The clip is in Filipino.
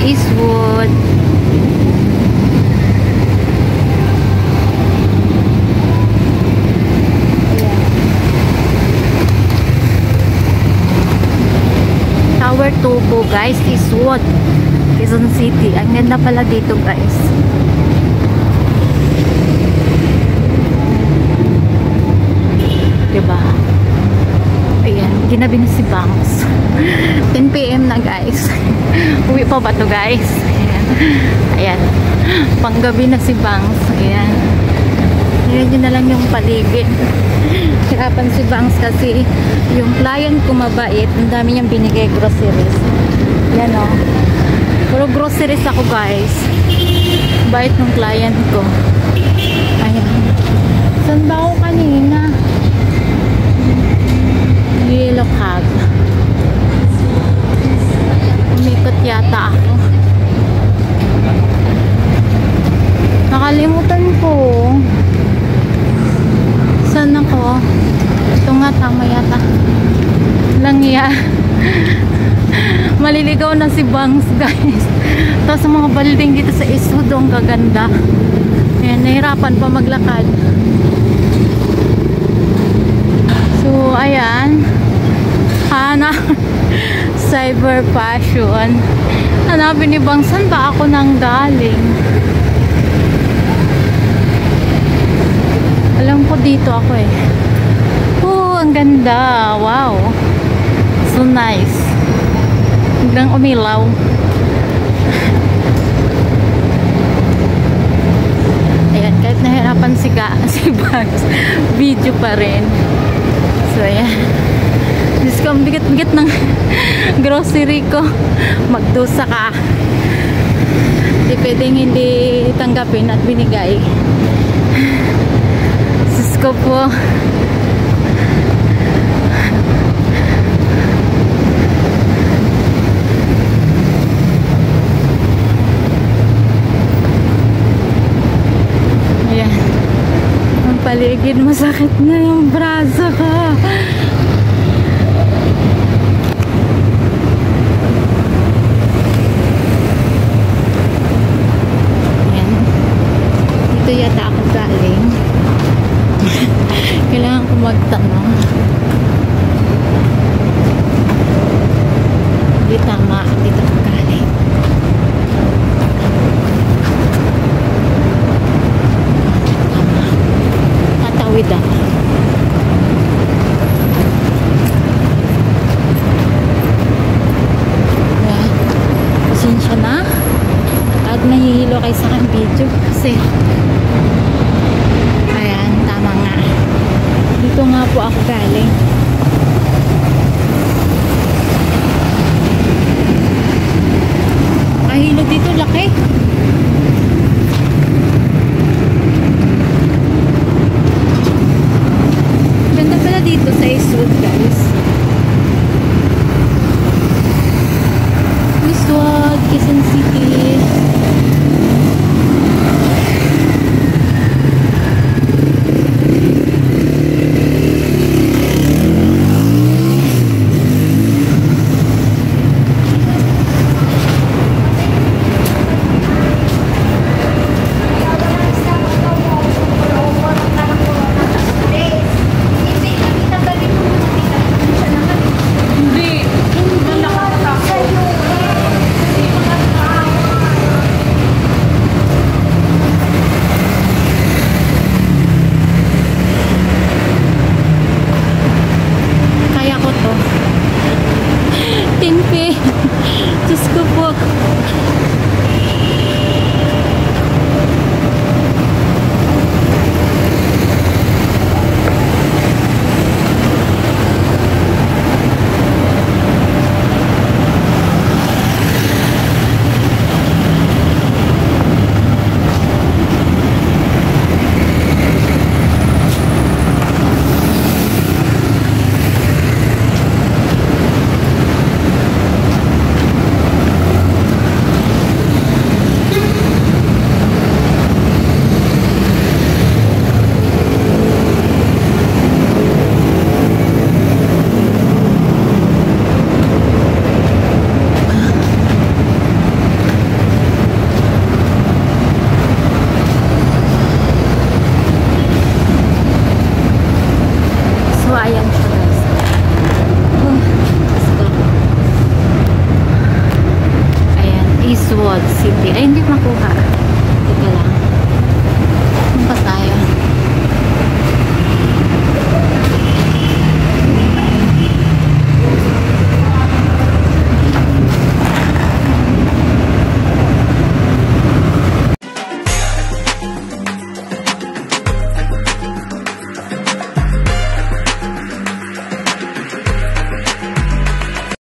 Eastwood. Tower 2 po guys, Eastwood, Quezon City. Ang ganda pala dito guys. Diba? Ayan, ginabi na si Banks. 10 PM na guys. Uwi pa ba to guys? Ayan. Ayan. Panggabi na si Banks. Ayan. Ayan yun na lang yung paligid. Hirapan si Banks kasi yung client ko mabait. Ang dami niyang binigay groceries. Yan o. Puro groceries ako guys. Bait ng client ko. Ayan. Saan ba ako kanina? Yellow cab. Umikot yata ako. Nakalimutan ko. Saan ako? Ito nga, tama yata. Langya. Maliligaw na si Bangs guys. Tapos mga building dito sa Eastwood, ang gaganda. Ayan, nahirapan pa maglakad. So, ayan. Cyber fashion. Hanapin ni Bang, saan ba ako nang galing? Alam ko dito ako eh. Oh, ang ganda. Wow. So nice. Biglang umilaw. Ayan, kahit nahirapan si Bangs, video pa rin. So, ayan. Diyos ko, ang bigat-bigat ng grocery ko. Magdusa ka. Hindi pwedeng hindi tanggapin at binigay. Diyos ko po. Ayan. Ang paligid, masakit na yung braso ko. Yata ako galing. Kailangan ko magtanong. Hindi tama. Dito ako galing. Tama. Tatawid ako. Pasensya na. At nahihilo kayo sa aking video kasi ayan, tama nga. Dito nga po ako galing. Kahilog dito, laki. Ganda pala dito sa Eastwood guys. Eastwood, Quezon City. Diyos ko po. Quad City. Ay, hindi makuha.